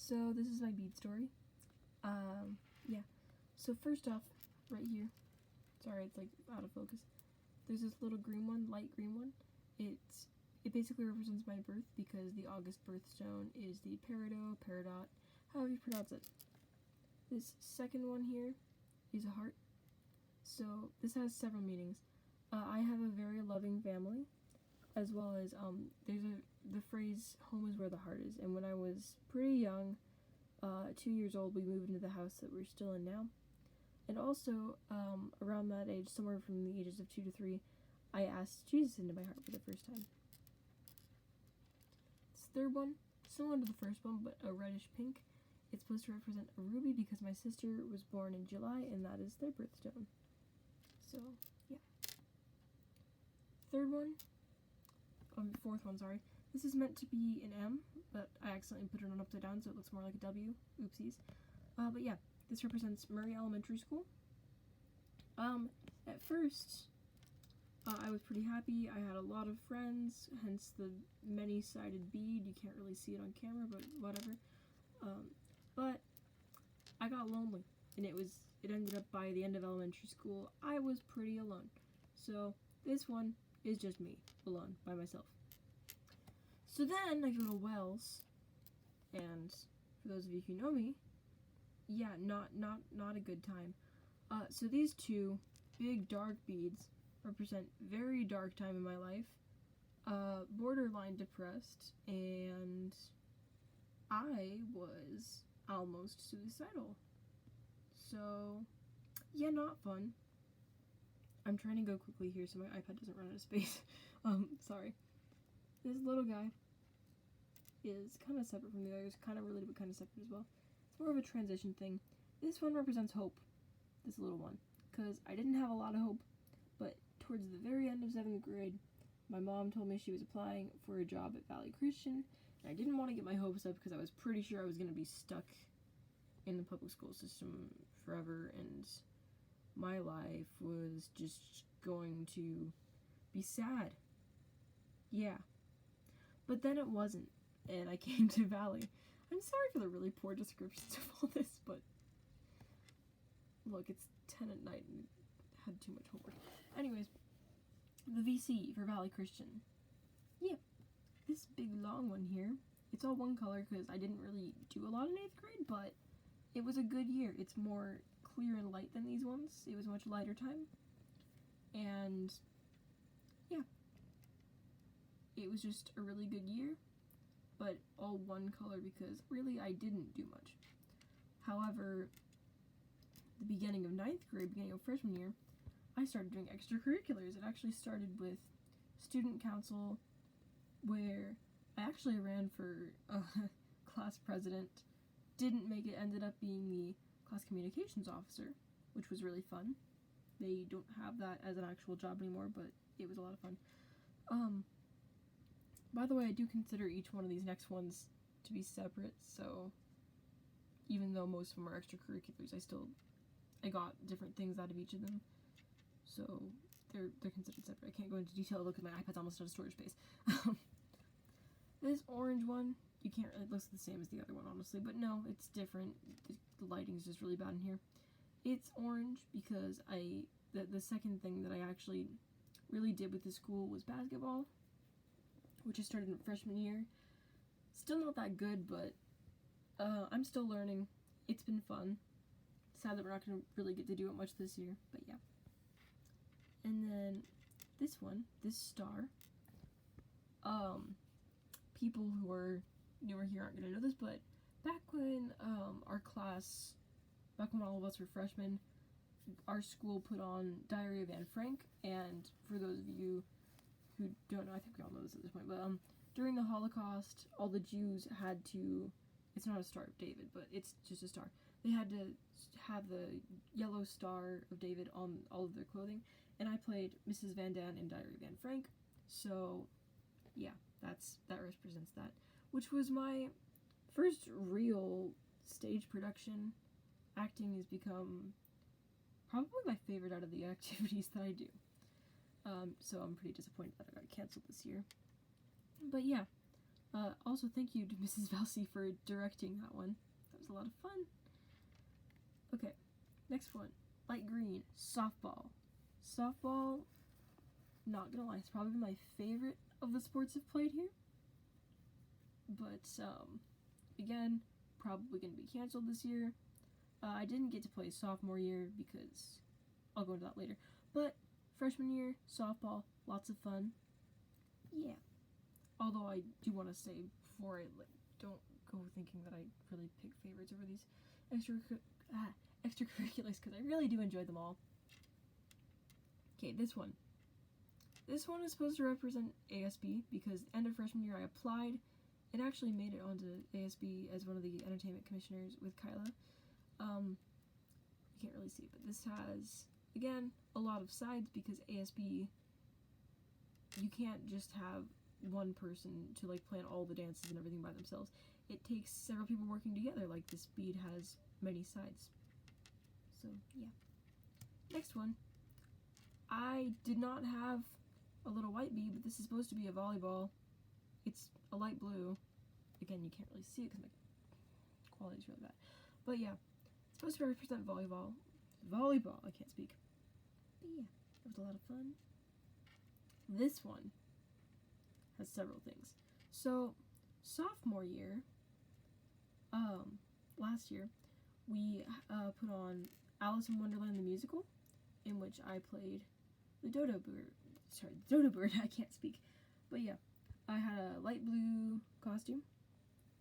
So this is my bead story. Yeah. So first off, right here, sorry, it's like out of focus. There's this little green one, light green one. It basically represents my birth because the August birthstone is the peridot, however you pronounce it. This second one here is a heart. So this has several meanings. I have a very loving family, as well as there's the phrase "home is where the heart is." And when I was pretty young, 2 years old, we moved into the house that we're still in now. And also, around that age, somewhere from the ages of 2 to 3, I asked Jesus into my heart for the first time. This third one, similar to the first one, but a reddish pink. It's supposed to represent a ruby because my sister was born in July, and that is their birthstone. So, yeah. Fourth one, sorry. This is meant to be an M, but I accidentally put it on upside down, so it looks more like a W. Oopsies. But yeah, this represents Murray Elementary School. At first, I was pretty happy. I had a lot of friends, hence the many-sided bead. You can't really see it on camera, but whatever. But I got lonely, and it ended up by the end of elementary school, I was pretty alone. So this one is just me, alone, by myself. So then I go to Wells, and for those of you who know me, yeah, not a good time. So these two big dark beads represent very dark time in my life, borderline depressed, and I was almost suicidal. So, yeah, not fun. I'm trying to go quickly here so my iPad doesn't run out of space. Sorry. This little guy is kind of separate from the others, kind of related but kind of separate as well. It's more of a transition thing. This one represents hope, this little one, because I didn't have a lot of hope, but towards the very end of 7th grade, my mom told me she was applying for a job at Valley Christian, and I didn't want to get my hopes up because I was pretty sure I was going to be stuck in the public school system forever, and my life was just going to be sad. Yeah. But then it wasn't, and I came to Valley. I'm sorry for the really poor descriptions of all this, but look, it's 10 at night and I had too much homework. Anyways, the VC for Valley Christian. Yeah, this big long one here, it's all one color because I didn't really do a lot in 8th grade, but it was a good year. It's more clear and light than these ones. It was a much lighter time. And yeah, it was just a really good year, but all one color because really I didn't do much. However, the beginning of 9th grade, beginning of freshman year, I started doing extracurriculars. It actually started with student council, where I actually ran for class president. Didn't make it, ended up being the class communications officer, which was really fun. They don't have that as an actual job anymore, but it was a lot of fun. By the way, I do consider each one of these next ones to be separate, so even though most of them are extracurriculars, I got different things out of each of them, so they're considered separate. I can't go into detail because my iPad's almost out of storage space. This orange one, you can't really, it looks the same as the other one, honestly, but no, it's different. The lighting's just really bad in here. It's orange because the second thing that I actually really did with this school was basketball, which I started in freshman year. Still not that good, but I'm still learning. It's been fun. Sad that we're not going to really get to do it much this year, but yeah. And then this one, this star. People who are newer here aren't going to know this, but back when back when all of us were freshmen, our school put on Diary of Anne Frank, and for those of you who don't know, I think we all know this at this point, but during the Holocaust, all the Jews had to, it's not a Star of David, but it's just a star. They had to have the yellow Star of David on all of their clothing, and I played Mrs. Van Daan in Diary of Anne Frank, so yeah, that represents that, which was my first real stage production. Acting has become probably my favorite out of the activities that I do. So I'm pretty disappointed that I got canceled this year. But yeah, Also, thank you to Mrs. Valsey for directing that one. That was a lot of fun. Okay, next one. Light green, softball. Softball, not gonna lie, it's probably my favorite of the sports I've played here. But, again, probably gonna be canceled this year. I didn't get to play sophomore year because I'll go into that later. But freshman year, softball, lots of fun. Yeah. Although I do want to say before I don't go thinking that I really pick favorites over these extracurriculars, because I really do enjoy them all. Okay, this one. This one is supposed to represent ASB because end of freshman year I applied. It actually made it onto ASB as one of the entertainment commissioners with Kyla. You can't really see, but this has, again, a lot of sides because ASB, you can't just have one person to like plan all the dances and everything by themselves. It takes several people working together. Like this bead has many sides. So yeah. Next one. I did not have a little white bead, but this is supposed to be a volleyball. It's a light blue. Again, you can't really see it because my quality is really bad. But yeah, it's supposed to represent volleyball. Volleyball, I can't speak. But yeah, it was a lot of fun. This one has several things. So, sophomore year, last year, we put on Alice in Wonderland the musical, in which I played the Dodo Bird, I can't speak. But yeah, I had a light blue costume.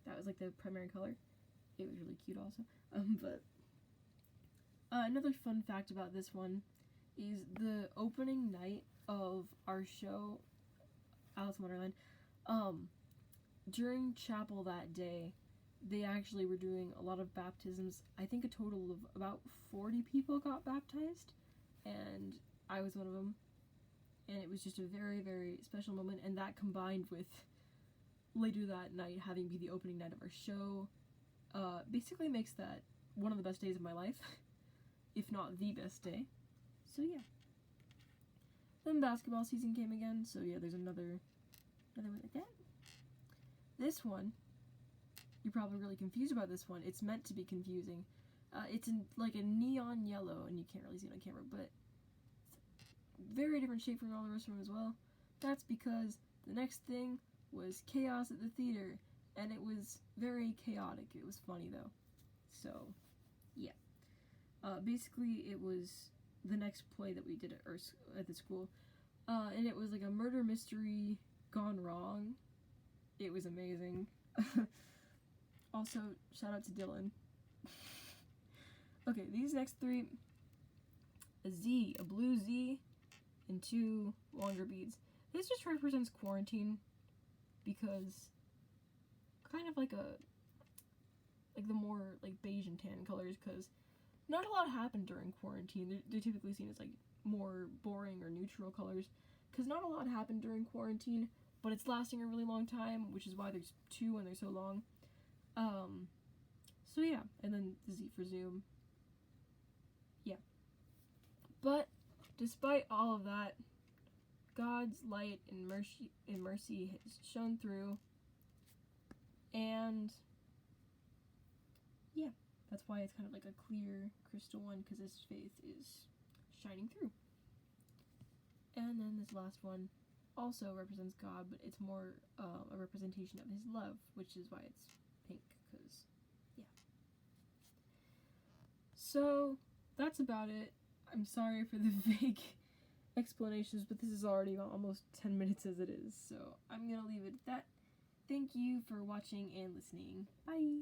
That was like the primary color. It was really cute also. But another fun fact about this one is the opening night of our show, Alice in Wonderland, during chapel that day, they actually were doing a lot of baptisms. I think a total of about 40 people got baptized, and I was one of them. And it was just a very, very special moment, and that combined with later that night having be the opening night of our show, basically makes that one of the best days of my life, if not the best day. So yeah. Then basketball season came again, so yeah, there's another one like that. This one, you're probably really confused about this one. It's meant to be confusing. It's in like a neon yellow, and you can't really see it on camera, but it's a very different shape from all the rest of them as well. That's because the next thing was chaos at the theater, and it was very chaotic. It was funny though. So, yeah. Basically, it was the next play that we did at the school, and it was like a murder mystery gone wrong. It was amazing. Also, shout out to Dylan. Okay, these next three, a blue Z, and 2 longer beads. This just represents quarantine, because kind of like the more like beige and tan colors, because not a lot happened during quarantine. They're typically seen as like more boring or neutral colors, because not a lot happened during quarantine, but it's lasting a really long time, which is why there's 2 and they're so long. So yeah, and then the Z for Zoom. Yeah. But despite all of that, God's light and mercy has shone through, and yeah, that's why it's kind of like a clear crystal one, because his faith is shining through. And then this last one also represents God, but it's more a representation of his love, which is why it's pink, because, yeah. So, that's about it. I'm sorry for the vague explanations, but this is already almost 10 minutes as it is, so I'm gonna leave it at that. Thank you for watching and listening. Bye!